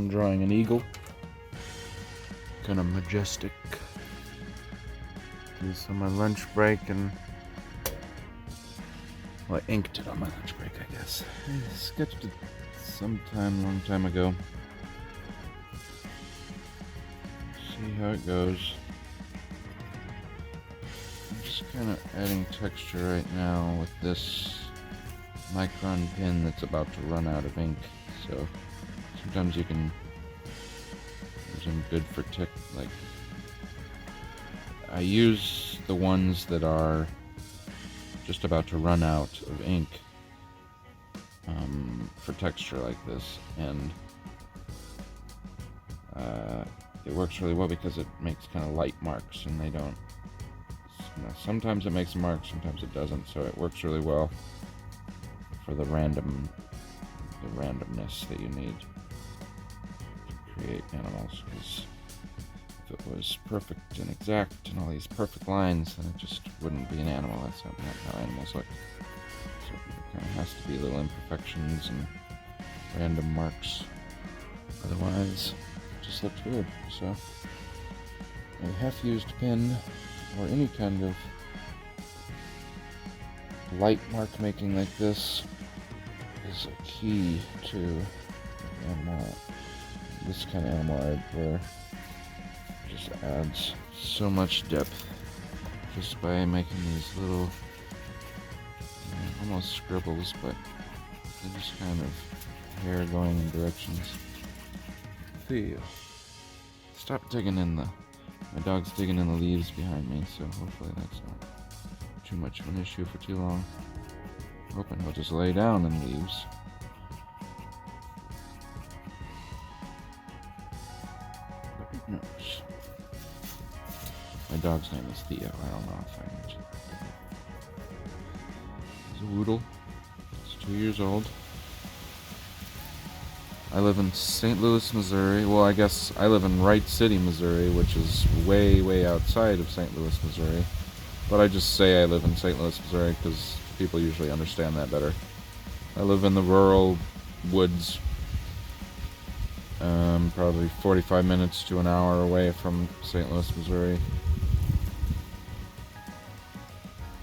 I'm drawing an eagle. Kind of majestic. Do this on my lunch break, and well, I inked it on my lunch break, I guess. I sketched it long time ago. See how it goes. I'm just kind of adding texture right now with this micron pen that's about to run out of ink. So sometimes you can use them good for like I use the ones that are just about to run out of ink for texture like this, and it works really well because it makes kind of light marks, and they don't, sometimes it makes marks, sometimes it doesn't, so it works really well for the randomness that you need to create animals. Because if it was perfect and exact and all these perfect lines, then it just wouldn't be an animal. That's not how animals look. So there kind of has to be little imperfections and random marks. Otherwise, it just looks weird. So a half-used pen or any kind of light mark making like this is a key to this kind of animal art, where it just adds so much depth just by making these little almost scribbles, but they're just kind of hair going in directions. Feel. Stop digging in my dog's digging in the leaves behind me, so hopefully that's not too much of an issue for too long. I'm hoping he'll just lay down in leaves. But no. My dog's name is Theo. I don't know if I mentioned that. He's a Woodle. He's 2 years old. I live in St. Louis, Missouri. Well, I guess I live in Wright City, Missouri, which is way, way outside of St. Louis, Missouri. But I just say I live in St. Louis, Missouri, because people usually understand that better. I live in the rural woods, probably 45 minutes to an hour away from St. Louis, Missouri.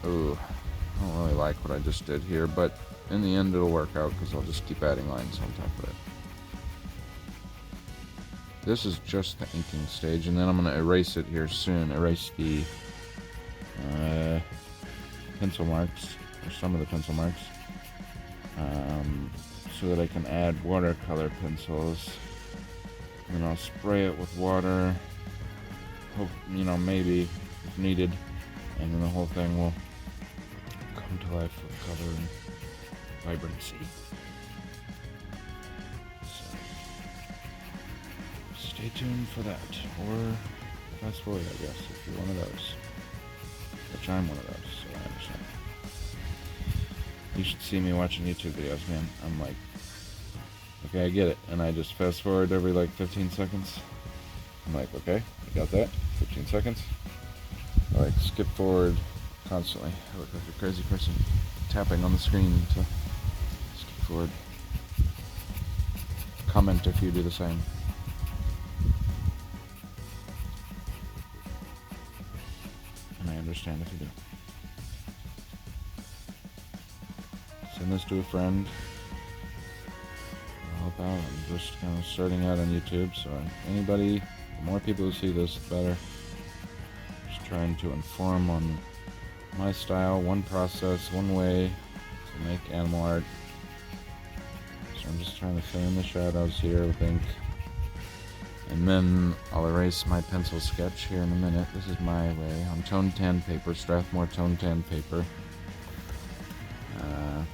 Ooh, I don't really like what I just did here, but in the end it'll work out because I'll just keep adding lines on top of it. This is just the inking stage, and then I'm going to erase it here soon. Erase the pencil marks, or some of the pencil marks, so that I can add watercolor pencils. And I'll spray it with water, hope, maybe if needed, and then the whole thing will come to life with color and vibrancy. Stay tuned for that, or fast forward, I guess, if you're one of those. Which I'm one of those, so I understand. You should see me watching YouTube videos, man. I'm like, okay, I get it, and I just fast forward every like 15 seconds. I'm like, okay, I got that, 15 seconds. I like skip forward constantly. I look like a crazy person tapping on the screen to skip forward. Comment if you do the same. I understand if you do. Send this to a friend. I'll help out. I'm just kind of starting out on YouTube, so anybody, the more people who see this, the better. Just trying to inform on my style, one process, one way to make animal art. So I'm just trying to fill in the shadows here with ink. And then I'll erase my pencil sketch here in a minute. This is my way on tone tan paper, Strathmore tone tan paper. I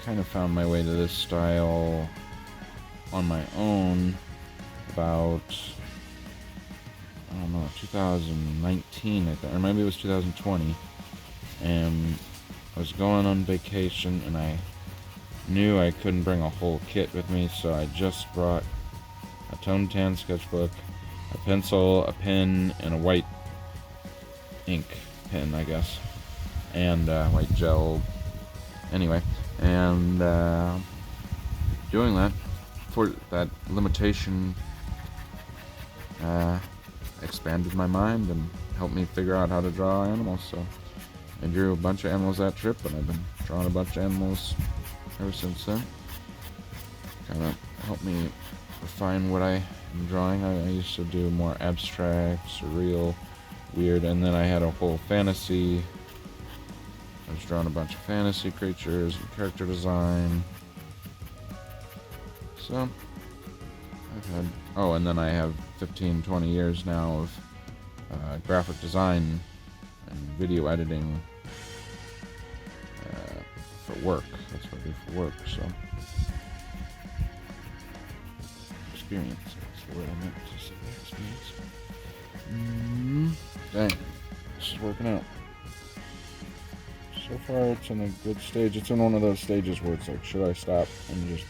kind of found my way to this style on my own about, I don't know, 2019, I think, or maybe it was 2020. And I was going on vacation, and I knew I couldn't bring a whole kit with me, so I just brought a tone tan sketchbook, a pencil, a pen, and a white ink pen, I guess, and white gel. Anyway, and doing that that limitation expanded my mind and helped me figure out how to draw animals. So I drew a bunch of animals that trip, and I've been drawing a bunch of animals ever since then. Kind of helped me refine what I am drawing. I used to do more abstract, surreal, weird, and then I had a whole fantasy. I was drawing a bunch of fantasy creatures and character design. So I've had, oh, and then I have 15, 20 years now of graphic design and video editing for work. That's what I do for work, so experience. That's the word I meant to say. Experience. Dang, this is working out. So far, it's in a good stage. It's in one of those stages where it's like, should I stop and just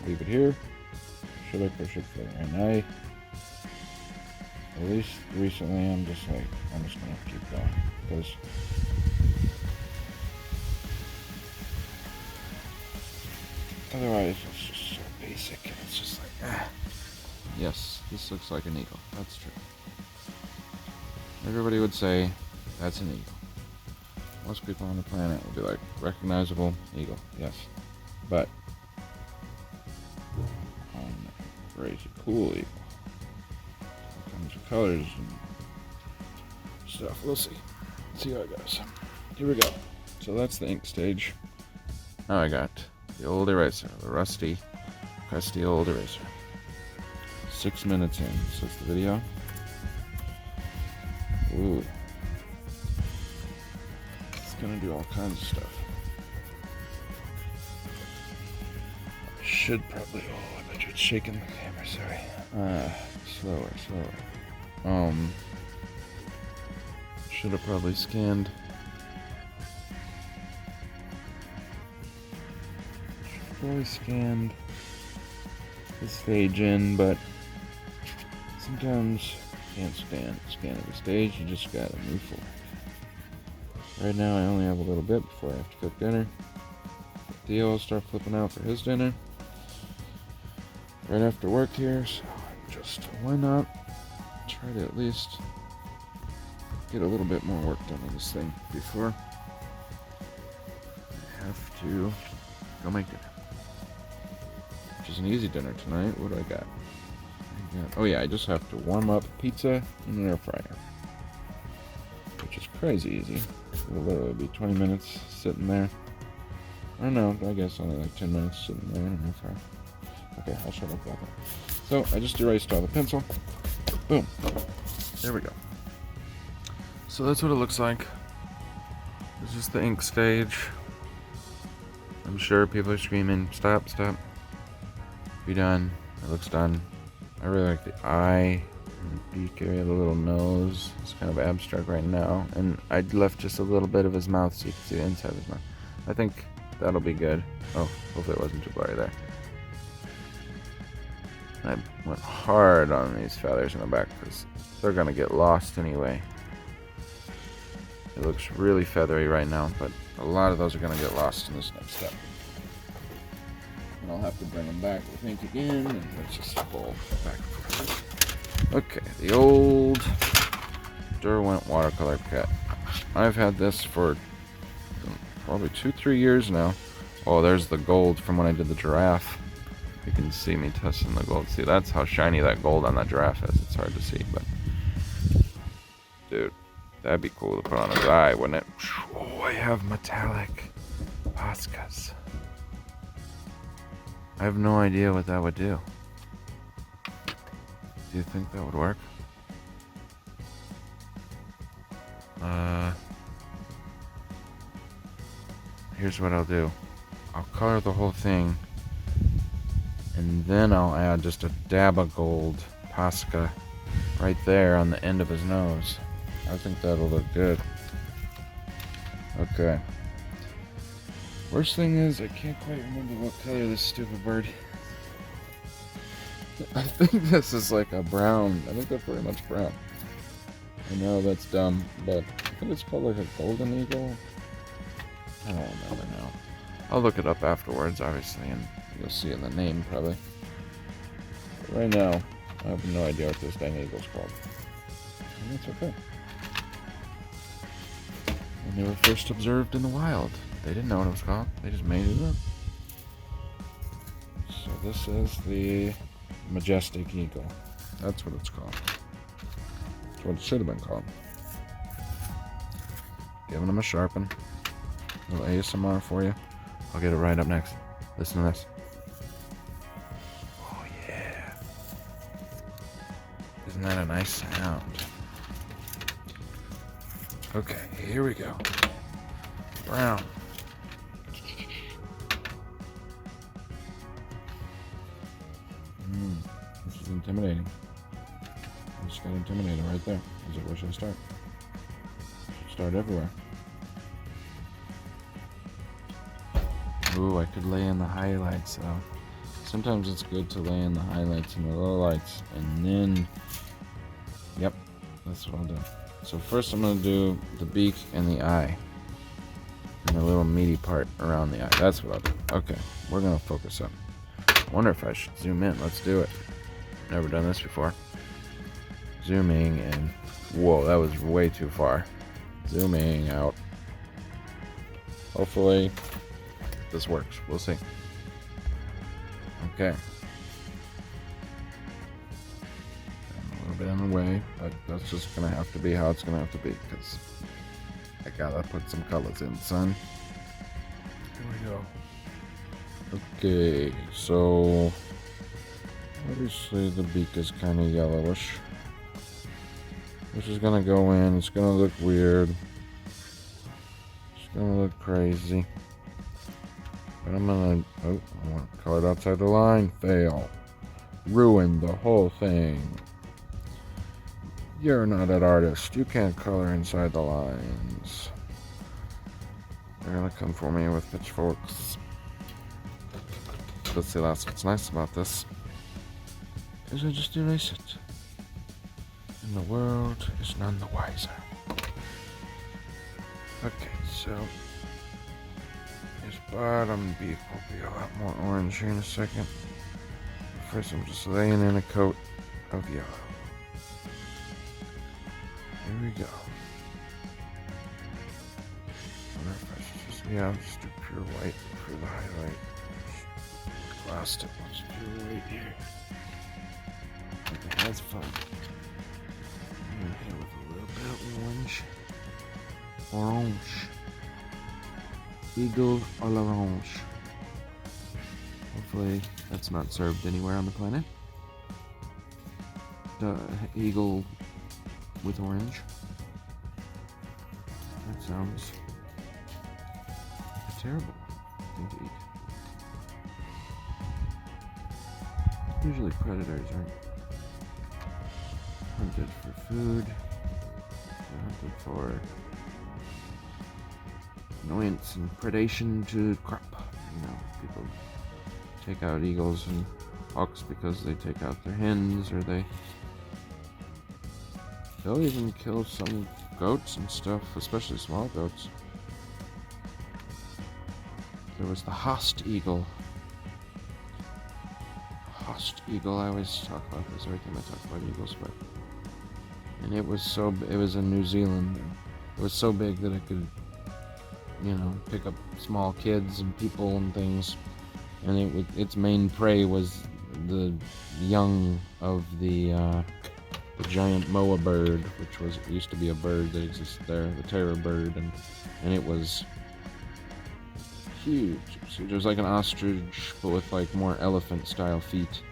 leave it here? Should I push it further? And at least recently, I'm just like, I'm just gonna keep going, because otherwise it's just so basic, and it's just like, yes, this looks like an eagle. That's true. Everybody would say that's an eagle. Most people on the planet would be like, recognizable eagle, yes. But crazy cool eagle. All kinds of colors and stuff. We'll see. See how it goes. Here we go. So that's the ink stage. Now I got the old eraser, the rusty, crusty old eraser. 6 minutes in. So it's the video. Ooh. It's gonna do all kinds of stuff. I should probably, oh, I bet you it's shaking the camera, sorry. Slower. Should have probably scanned. The stage in, but sometimes you can't scan every stage, you just gotta move forward. Right now I only have a little bit before I have to cook dinner. Theo will start flipping out for his dinner right after work here, so just why not try to at least get a little bit more work done on this thing before I have to go make dinner. Which is an easy dinner tonight. What do I got? Oh yeah, I just have to warm up pizza in an air fryer, which is crazy easy. It'll literally be 20 minutes sitting there. I don't know, I guess only like 10 minutes sitting there in an air fryer. Okay, I'll shut up about that. So I just erased all the pencil. Boom. There we go. So that's what it looks like. This is the ink stage. I'm sure people are screaming, stop. Be done. It looks done. I really like the eye and the beak area, the little nose. It's kind of abstract right now. And I left just a little bit of his mouth so you can see the inside of his mouth. I think that'll be good. Oh, hopefully it wasn't too blurry there. I went hard on these feathers in the back because they're going to get lost anyway. It looks really feathery right now, but a lot of those are going to get lost in this next step. And I'll have to bring them back with ink again, and let's just go back and forth. Okay, the old Derwent watercolor kit. I've had this for probably 2-3 years now. Oh, there's the gold from when I did the giraffe. You can see me testing the gold. See, that's how shiny that gold on that giraffe is. It's hard to see, but dude, that'd be cool to put on his eye, wouldn't it? Oh, I have metallic Poscas. I have no idea what that would do. Do you think that would work? Here's what I'll do. I'll color the whole thing, and then I'll add just a dab of gold Posca right there on the end of his nose. I think that'll look good. Okay. Worst thing is, I can't quite remember what color this stupid bird is. I think this is like a brown. I think they're pretty much brown. I know that's dumb, but I think it's called like a golden eagle. I don't remember now. I'll look it up afterwards, obviously, and you'll see in the name probably. right now, I have no idea what this dang eagle's called. And that's okay. When they were first observed in the wild, they didn't know what it was called. They just made it up. So this is the majestic eagle. That's what it's called. That's what it should have been called. Giving them a sharpen. A little ASMR for you. I'll get it right up next. Listen to this. Oh yeah. Isn't that a nice sound? Okay, here we go. Brown. This is intimidating. I just got intimidated right there. Is it where should I start? I should start everywhere. Ooh, I could lay in the highlights though. Sometimes it's good to lay in the highlights and the lowlights, and then, yep, that's what I'll do. So first I'm going to do the beak and the eye. And the little meaty part around the eye. That's what I'll do. Okay, we're going to focus up. I wonder if I should zoom in. Let's do it. Never done this before. Zooming in. Whoa, that was way too far. Zooming out. Hopefully this works. We'll see. Okay. A little bit in the way, but that's just gonna have to be how it's gonna have to be, because I gotta put some colors in, son. Here we go. Okay, so obviously the beak is kind of yellowish. This is gonna go in. It's gonna look weird. It's gonna look crazy. But I'm gonna, oh, I want to color it outside the line. Fail. Ruin the whole thing. You're not an artist. You can't color inside the lines. They're gonna come for me with pitchforks. But see, that's what's nice about this. Is I just erase it. And the world is none the wiser. Okay, so his bottom beak will be a lot more orange here in a second. First, I'm just laying in a coat of yellow. Here we go. I wonder if I should just, yeah, I'll just do pure white for the highlight. Last step was pure white here. Okay, that's fun. I'm gonna hit it with a little bit of orange. Orange. Eagle à l'orange. Hopefully that's not served anywhere on the planet. The eagle with orange. That sounds terrible thing to eat. Usually predators aren't hunted for food. They're hunted for annoyance and predation to crop. You know, people take out eagles and hawks because they take out their hens, or they'll even kill some goats and stuff, especially small goats. There was the Host eagle. Host eagle, I always talk about this every time I talk about eagles, but and it was in New Zealand, and it was so big that it could, you know, pick up small kids and people and things, and its main prey was the young of the giant moa bird, which used to be a bird that existed there, the terror bird, and it was huge. So it was like an ostrich, but with like more elephant-style feet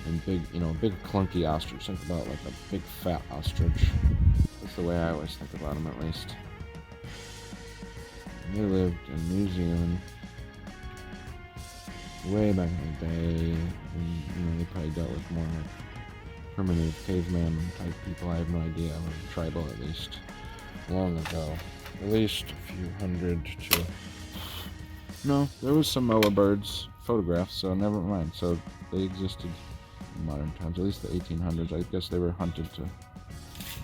and big, you know, big clunky ostrich. Think about like a big fat ostrich. That's the way I always think about them, at least. They lived in New Zealand way back in the day, and you know, they probably dealt with more like primitive caveman type people. I have no idea, or tribal at least, long ago. At least a few hundred to... No, there was some moa birds photographs, so never mind. So they existed in modern times, at least the 1800s. I guess they were hunted to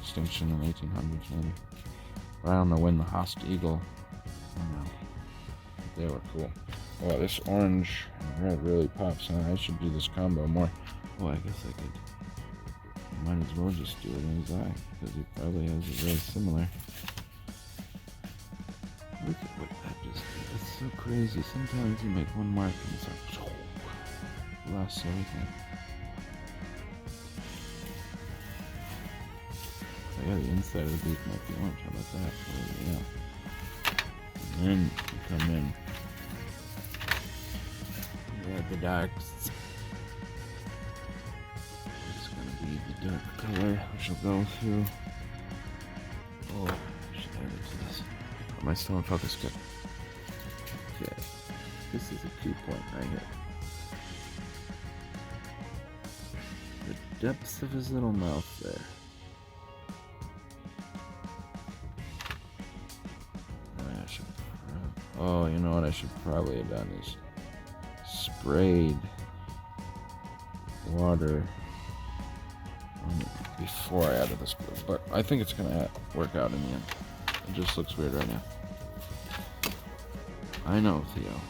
extinction in the 1800s, maybe. But I don't know when the Host eagle, you know, they were cool. Oh, this orange and red really pops, huh? I should do this combo more. Oh, I guess I could. Might as well just do it in his eye, because he probably has it very similar. Look at what that just did. It's so crazy. Sometimes you make one mark and it's like, lost everything. Oh yeah, the inside of the beak might be orange. How about that? Oh yeah. And then you come in. You add the darks. It's gonna be the dark color, which will go through. Oh, I should add it to this. Am I still in focus? Good. Okay. This is a key point right here. The depths of his little mouth there. Oh, you know what I should probably have done is sprayed water on it before I added this glue. But I think it's gonna work out in the end. It just looks weird right now. I know, Theo.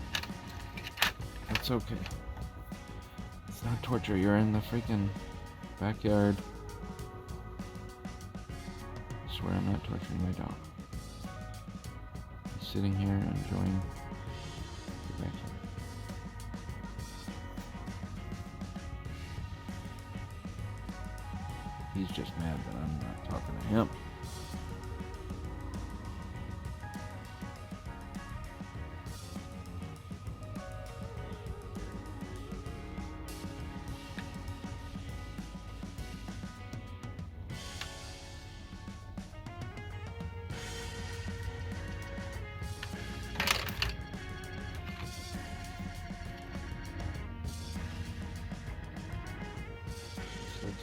That's okay. It's not torture. You're in the freaking backyard. I swear I'm not torturing my dog. Sitting here enjoying the backyard. He's just mad that I'm not talking to him.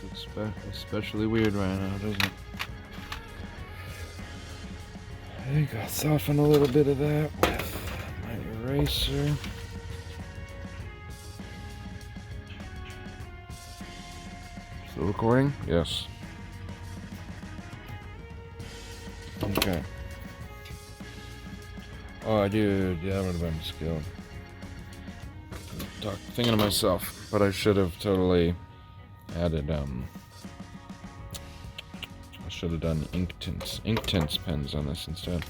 It's especially weird right now, doesn't it? I think I'll soften a little bit of that with my eraser. Still recording? Yes. Okay. Oh, dude, that would have been skilled. Thinking to myself, but I should have totally added, I should have done ink tints pens on this instead.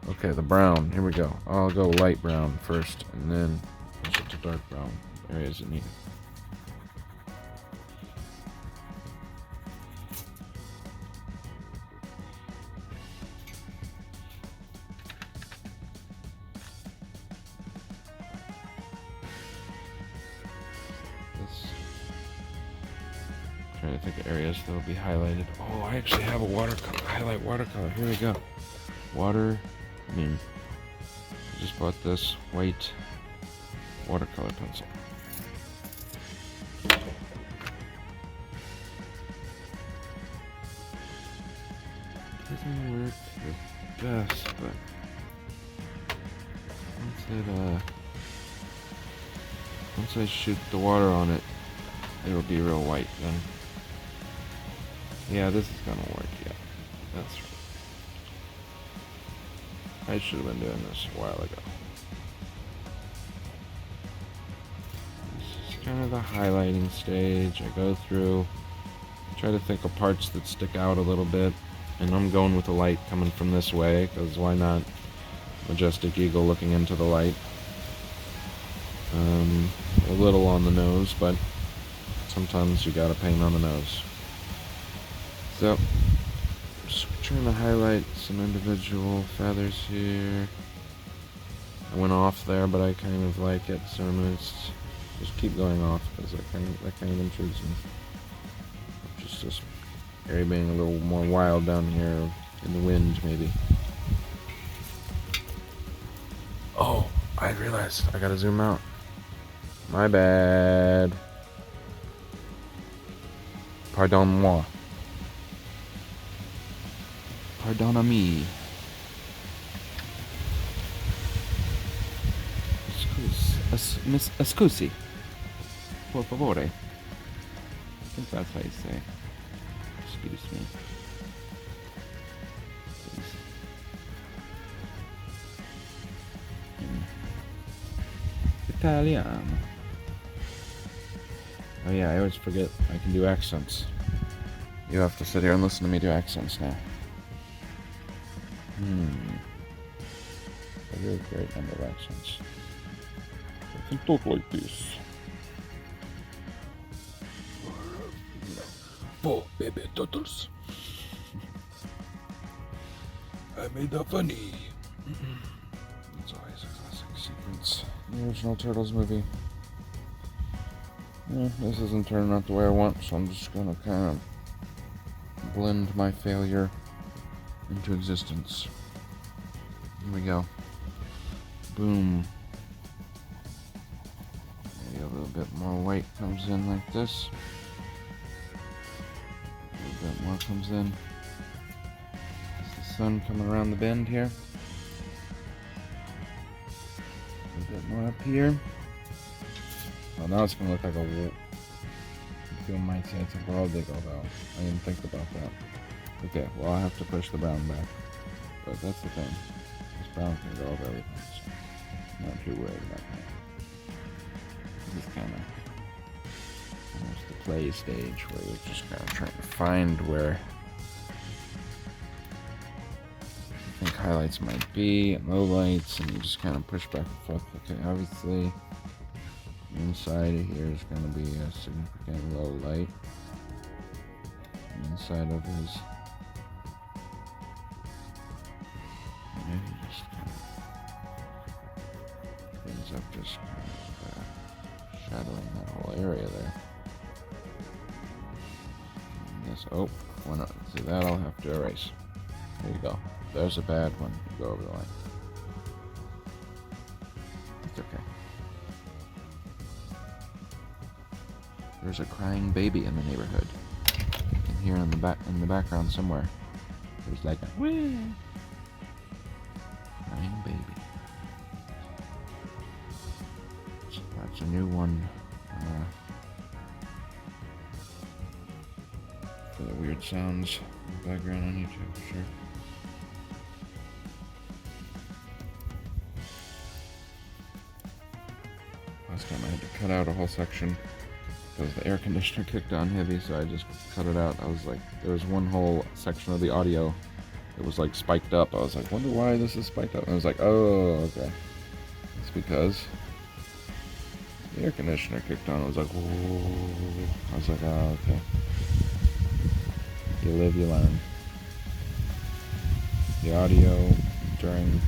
Okay, the brown, here we go. I'll go light brown first, and then switch it to dark brown areas that need it. Trying to think of areas that will be highlighted. Oh, I actually have a watercolor. Here we go. I just bought this white watercolor pencil. Doesn't work the best, but once I shoot the water on it, it'll be real white then. Yeah, this is gonna work, yeah. That's right. I should have been doing this a while ago. This is kind of the highlighting stage. I go through, try to think of parts that stick out a little bit, and I'm going with the light coming from this way, because why not? Majestic eagle looking into the light. A little on the nose, but sometimes you gotta paint on the nose. So, just trying to highlight some individual feathers here. I went off there, but I kind of like it, so I'm gonna just keep going off, because that kind of intrigues me. Just this area being a little more wild down here in the wind, maybe. Oh, I realized I gotta zoom out. My bad. Pardon-moi. Pardon-ami. Scusi. Por favore. I think that's how you say. Excuse me. In Italiano. Oh yeah, I always forget I can do accents. You have to sit here and listen to me do accents now. I do a great number of accents. I can talk like this. Oh, baby turtles. I made a funny. It's always a classic sequence. The original Turtles movie. Yeah, this isn't turning out the way I want, so I'm just gonna kind of blend my failure into existence. Here we go. Boom. Maybe a little bit more white comes in like this. A little bit more comes in. Is the sun coming around the bend here? A bit more up here. Well, now it's gonna look like a wolf. People might say it's a bald eagle though. I didn't think about that. Okay, well I have to push the brown back. But that's the thing. This brown can go over everything, so I'm not too worried about that. This is kind of almost the play stage where you're just kind of trying to find where you think highlights might be and lowlights, and you just kind of push back and forth. Okay, obviously inside of here is going to be a significant low light. Inside of his, maybe just kind of ends up just kind of shadowing that whole area there. And this, oh, see that I'll have to erase. There you go. There's a bad one. Go over the line. It's okay. There's a crying baby in the neighborhood. You can hear in the background somewhere. There's like a whee! Crying baby. So that's a new one for the weird sounds in the background on YouTube, for sure. Last time I had to cut out a whole section because the air conditioner kicked on heavy, so I just cut it out. I was like, there was one whole section of the audio that was like spiked up. I was like, wonder why this is spiked up. And I was like, oh, okay. It's because the air conditioner kicked on. I was like, whoa. I was like, oh, okay. You live, you learn. The audio during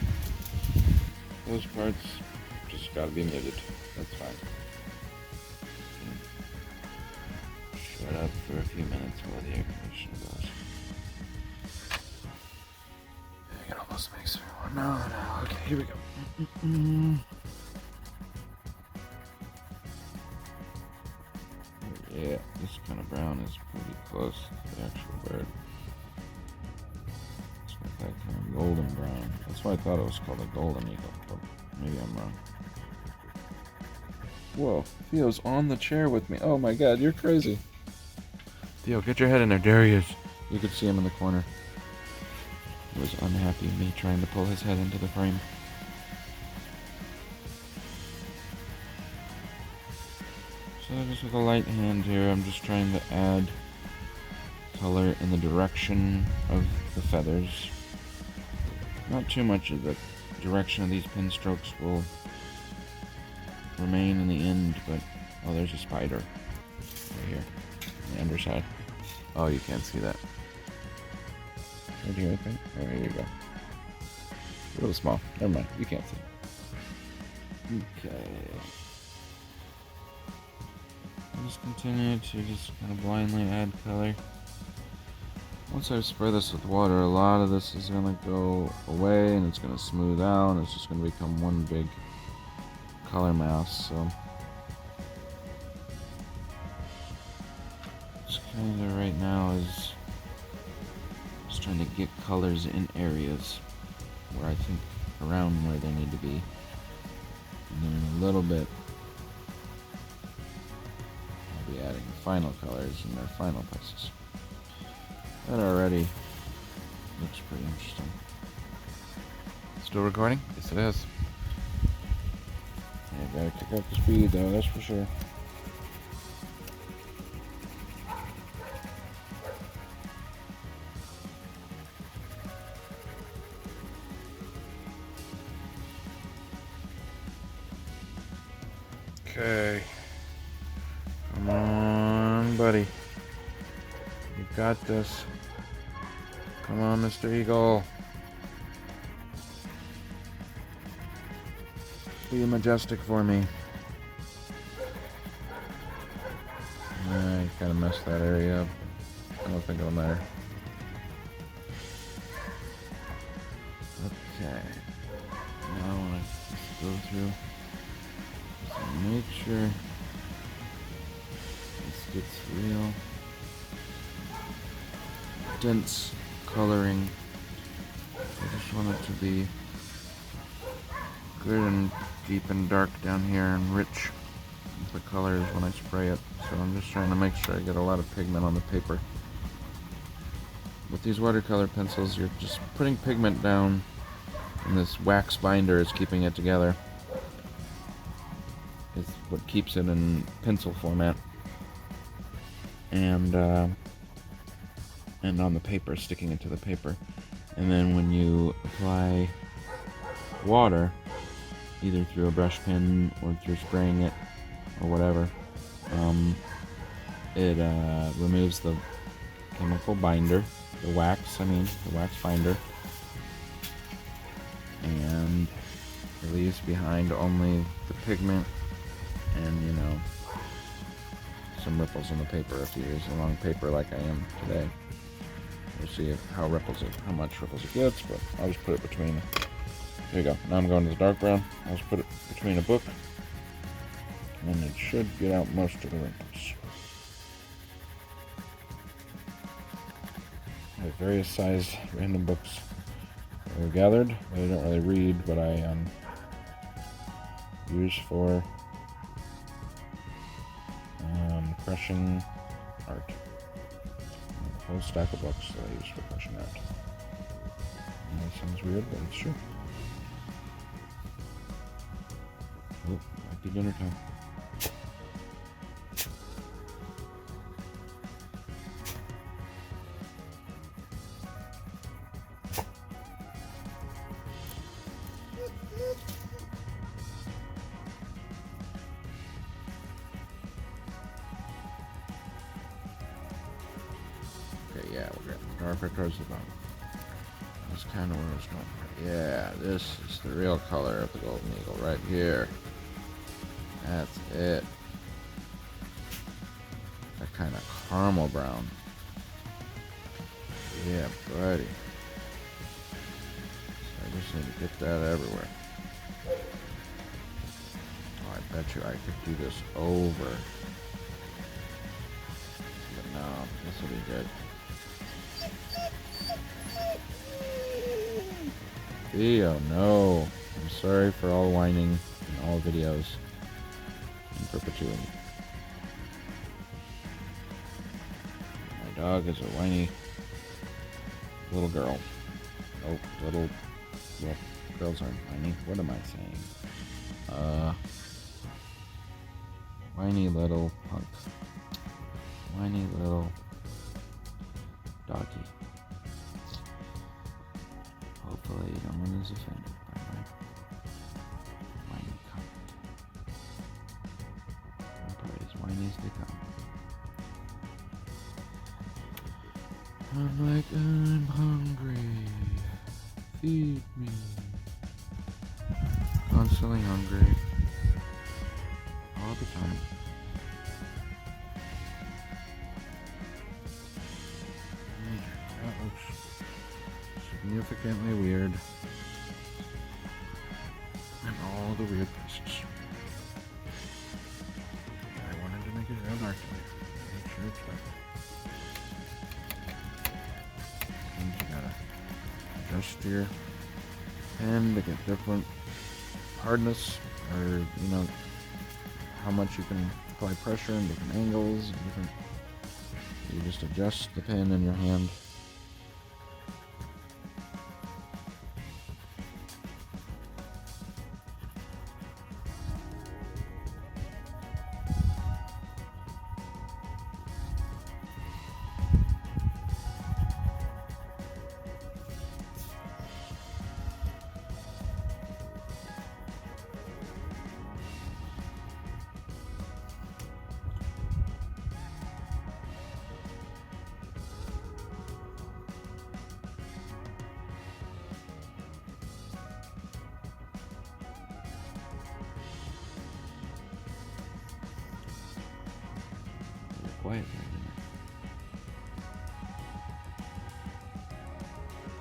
those parts just gotta be muted. That's fine. Shut up for a few minutes while the air conditioner goes. It almost makes me want. No. Okay, here we go. Yeah, this kind of brown is pretty close to the actual bird. It's got that kind of golden brown. That's why I thought it was called a golden eagle, but maybe I'm wrong. Whoa, Theo's on the chair with me. Oh my god, you're crazy. Theo, get your head in there. There he is. You could see him in the corner. He was unhappy with me trying to pull his head into the frame. So just with a light hand here, I'm just trying to add color in the direction of the feathers. Not too much of the direction of these pin strokes will remain in the end, but oh, there's a spider right here on the underside. Oh, you can't see that. Right here, I think. Oh, here you go. A little small. Never mind. You can't see. Okay. I'll just continue to just kind of blindly add color. Once I spray this with water, a lot of this is going to go away and it's going to smooth out. And it's just going to become one big color mass. So it's kind of right now is just trying to get colors in areas where I think around where they need to be. And then a little bit I'll be adding final colors in their final places. That already looks pretty interesting. Still recording? Yes, it is. Yeah, gotta kick up the speed though, that's for sure. Okay. Come on, buddy. You got this. Come on, Mr. Eagle. Be majestic for me. I kind of messed that area up. I don't think it'll matter. Okay. Now I want to just go through. Just make sure this gets real dense coloring. I just want it to be good and deep and dark down here and rich with the colors when I spray it. So I'm just trying to make sure I get a lot of pigment on the paper. With these watercolor pencils, you're just putting pigment down, and this wax binder is keeping it together. It's what keeps it in pencil format. And on the paper, sticking it to the paper. And then when you apply water, either through a brush pen or through spraying it or whatever, it removes the chemical binder, the wax binder, and it leaves behind only the pigment and, you know, some ripples on the paper if you use a long paper like I am today. We'll see how much ripples it gets, but I'll just put it between. Here you go. Now I'm going to the dark brown. I'll just put it between a book, and it should get out most of the wrinkles. I have various size random books that were gathered. I don't really read, but I use for crushing art. A whole stack of books that I use for crushing art. And that sounds weird, but it's true. Oh, might be dinner time. Okay, yeah, we're getting darker towards the bottom. That's kind of where it's going. Yeah, this is the real color of the golden eagle right here. That's it. That kind of caramel brown. Yeah, buddy. So I just need to get that everywhere. Oh, I bet you I could do this over. But no, this will be good. Oh no. I'm sorry for all whining in all videos in perpetuity. My dog is a whiny little girl. Oh, well, girls aren't whiny. What am I saying? Whiny little punk. Whiny little doggy. Hopefully no one is offended by my whiny comment. I'm probably as whiny as they come. I'm like, I'm hungry. Feed me. Constantly hungry. All the time. That looks significantly weird. And all the weird places. I wanted to make it real dark tonight. Make sure it's dark. And you gotta adjust your pen to get different hardness, or, you know, how much you can apply pressure in different angles, and different. You just adjust the pen in your hand. quiet there, didn't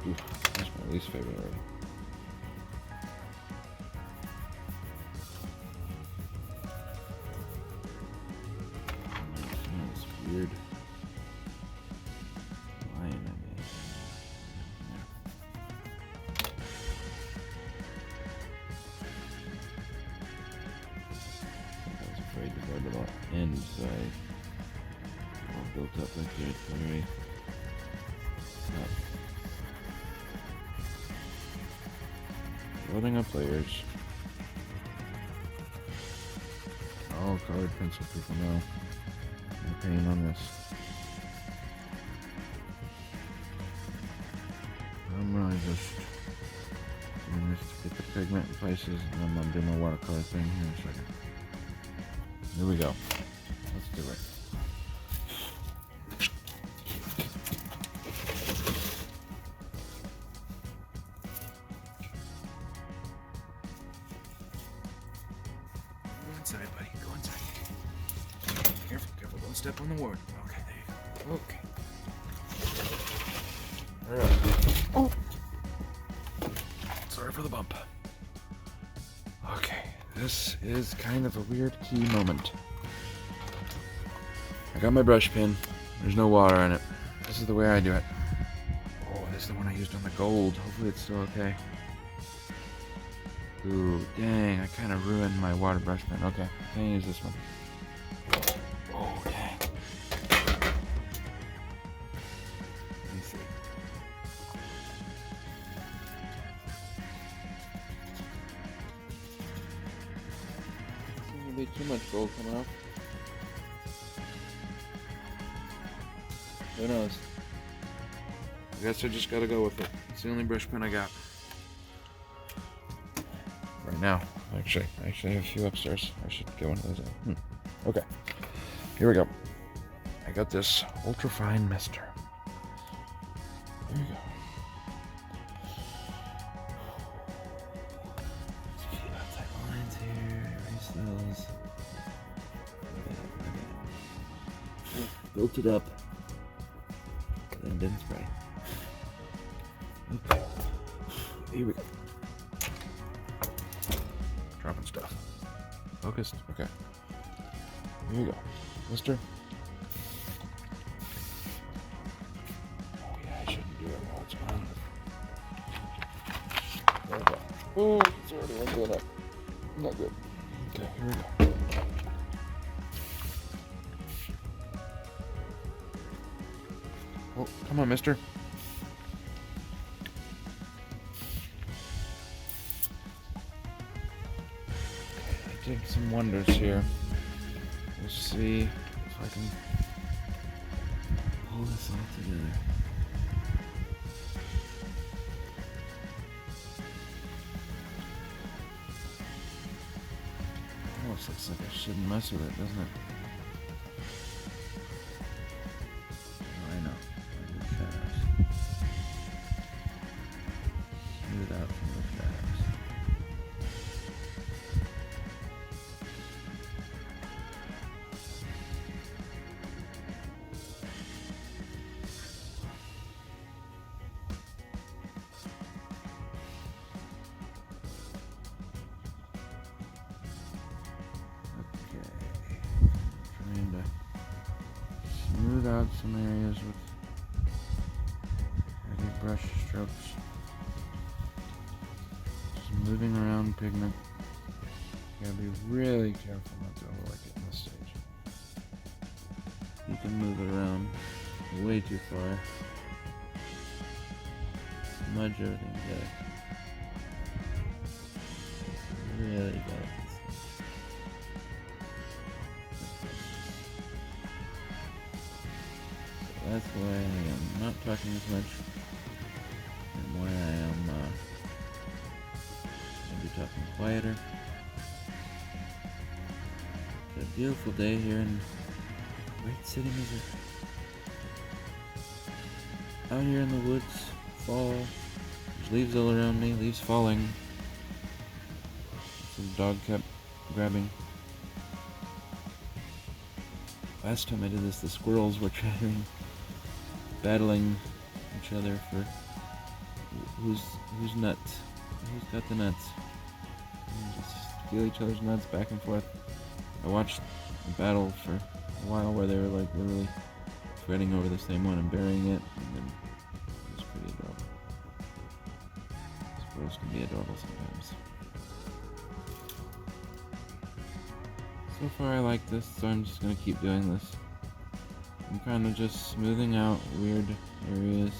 I? Ooh, that's my least favorite already. That's weird. Line I made. Afraid to go to the end, so I all built up like that. Very up. Loading up layers. All colored pencil people know the pain on this. I'm really just doing this to get the pigment in places, and then I'm doing my watercolor thing here in a second. Here we go. Let's do it. Go inside, buddy. Go inside. Careful, careful. Don't step on the ward. Okay, there you go. Okay. All right. Oh! Sorry for the bump. Okay. This is kind of a weird key moment. I got my brush pen. There's no water in it. This is the way I do it. Oh, this is the one I used on the gold. Hopefully it's still okay. Ooh, dang, I kind of ruined my water brush pen. Okay, can't use this one. Oh, dang. Let me see. There's gonna be too much gold coming off. Who knows? I guess I just gotta go with it. It's the only brush pen I got. Right now. Actually, I have a few upstairs. I should get one of those out. Okay. Here we go. I got this ultrafine mister. There you go. Just a few outside lines here. Erase those. Built it up. And then spray. Okay. Here we go. Dropping stuff. Focused. Okay. Here you go. Mister. Oh yeah, I shouldn't do it while it's on. Okay. Oh, it's already wrinkling up. Not good. Okay, here we go. Oh, come on, mister. I did some wonders here. We'll see if I can pull this all together. Almost looks like I shouldn't mess with it, doesn't it? Oh, I know. Shadows. Smooth out from the shadows. Trying to smooth out some areas with heavy brush strokes. Just moving around pigment. You gotta be really careful not to overwork it in this stage. You can move it around way too far. Smudge everything together. Really got it. That's why I am not talking as much, and why I am maybe talking quieter. It's a beautiful day here in Great City, Missouri. Out here in the woods, fall. There's leaves all around me, leaves falling. Some dog kept grabbing. I Last time I did this, the squirrels were battling each other for who's nuts, who's got the nuts. And just steal each other's nuts back and forth. I watched a battle for a while where they were like literally fighting over the same one and burying it, and then it was pretty adorable. Squirrels can be adorable sometimes. So far I like this, so I'm just going to keep doing this. I'm kind of just smoothing out weird areas.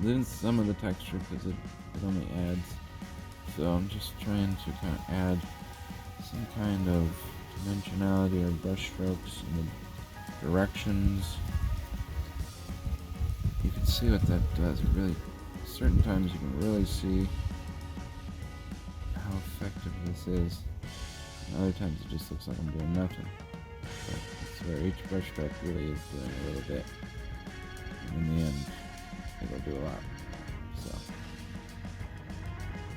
Leaving some of the texture because it only adds. So I'm just trying to kind of add some kind of dimensionality or brush strokes in the directions. You can see what that does. It really, certain times you can really see how effective this is. And other times it just looks like I'm doing nothing. But it's where each brush stroke really is doing a little bit. And in the end, it'll do a lot. So,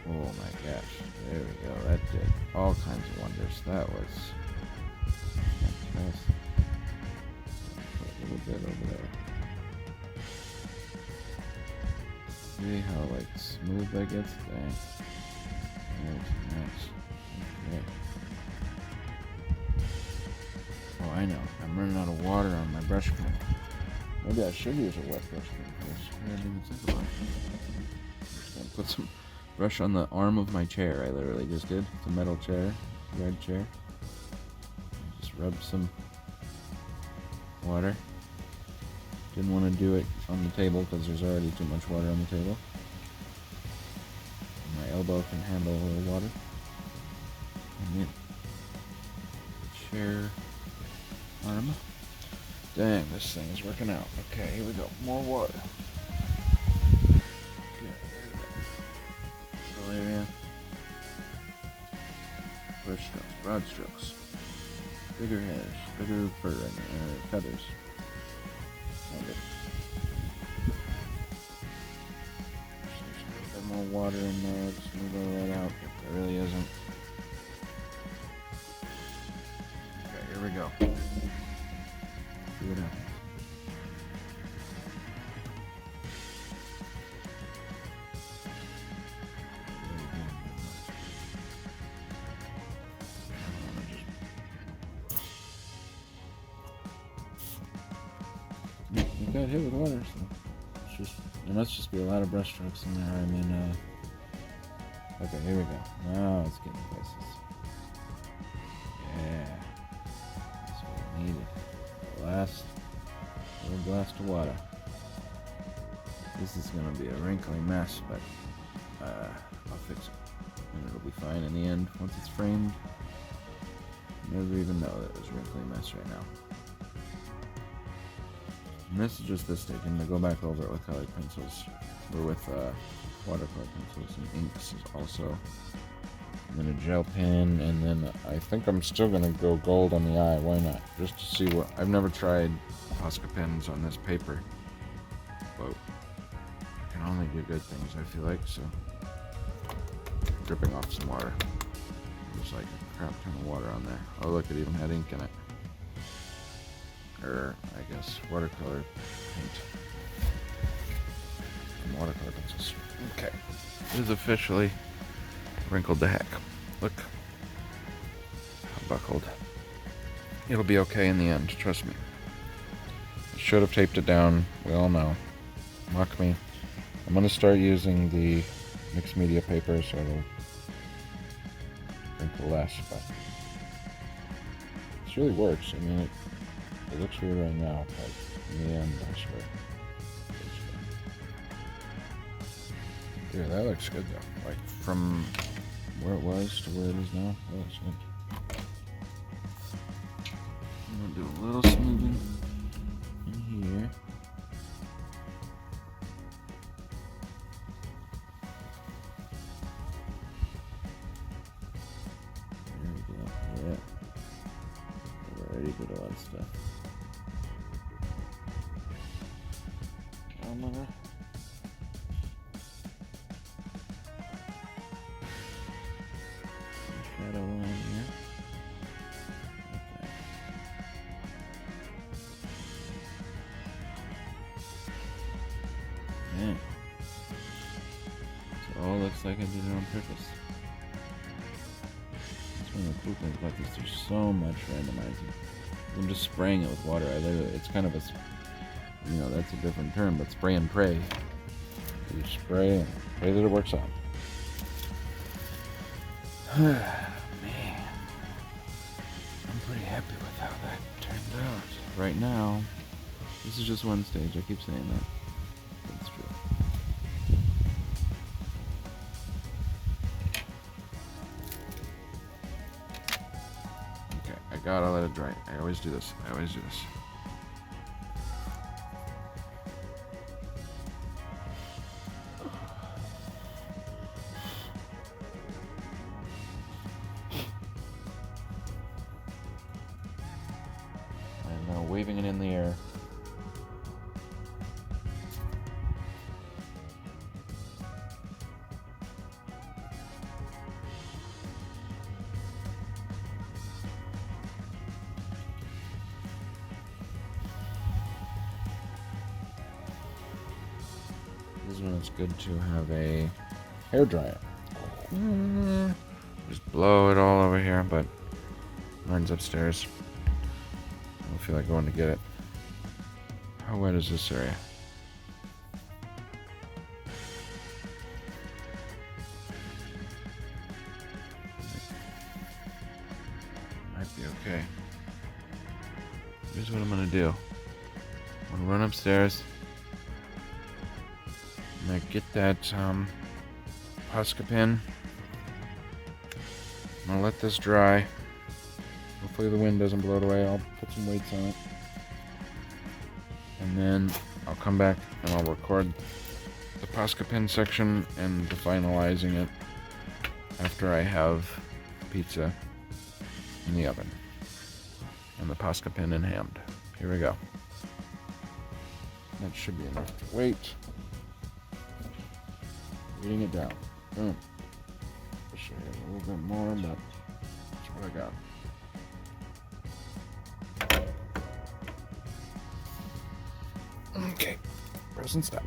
oh my gosh, there we go. That did all kinds of wonders. That was fantastic. Put a little bit over there. See how like smooth that gets? Dang. That's nice. Okay. Oh, I know. I'm running out of water on my brush pen. Maybe I should use a wet brush pen first. I didn't even think about it. I'm just gonna put some brush on the arm of my chair. I literally just did. It's a metal chair, red chair. Just rub some water. Didn't want to do it on the table because there's already too much water on the table. My elbow can handle a little water. And then chair arm. Dang, this thing is working out. Okay, here we go. More water. Okay, there we go. Little area. Brush strokes, broad strokes. Bigger hairs, bigger fur and feathers. Kind of. There's a bit more water in there. Just move all that out. If there really isn't. Okay, here we go. See what happens. It got hit with water, so it's just, there must just be a lot of brush strokes in there. I mean, okay, here we go. Now it's getting places. Yeah, that's what we needed. Last little blast of water. This is gonna be a wrinkly mess, but I'll fix it, and it'll be fine in the end. Once it's framed, you never even know that it was a wrinkly mess right now. And this is just this taken to go back over it with colored pencils, or with watercolor pencils, and inks is also. And then a gel pen, and then I think I'm still gonna go gold on the eye. Why not? Just to see what. I've never tried Posca pens on this paper, but I can only do good things, I feel like. So, dripping off some water. There's like a crap ton of water on there. Oh look, it even had ink in it. Or, I guess, watercolor paint. Some watercolor pencils. Okay. It is officially wrinkled to heck. Look. How buckled. It'll be okay in the end, trust me. I should have taped it down, we all know. Mock me. I'm going to start using the mixed media paper so it'll wrinkle less, but this really works. I mean, it looks weird right now, but in the end, I swear. Dude, that looks good though. Like from where it was to where it is now, that looks good. I'm gonna do a little smoothing in here. There we go. Yeah. I already did a lot of stuff. I'm gonna shadow line here. Okay. looks like I did it on purpose. That's one of the cool things about this. There's so much randomizing. I'm just spraying it with water. It's kind of a, that's a different term, but spray and pray. You spray and pray that it works out. Man, I'm pretty happy with how that turned out. Right now, this is just one stage. I keep saying that. That's true. Okay, I gotta let it dry. I always do this. I'm now waving it in the air. This is when it's good to have a hair dryer. Just blow it all over here, but mine's upstairs. I don't feel like going to get it. How wet is this area? Might be okay. Here's what I'm gonna do. I'm gonna run upstairs. I'm gonna get that Posca pen. I'm gonna let this dry. Hopefully the wind doesn't blow it away. I'll put some weights on it. And then I'll come back and I'll record the Posca pen section and the finalizing it after I have pizza in the oven and the Posca pen in hand. Here we go. That should be enough weight. Weighting it down. Boom. Wish I had a little bit more, but that's what I got. Okay, press and stop.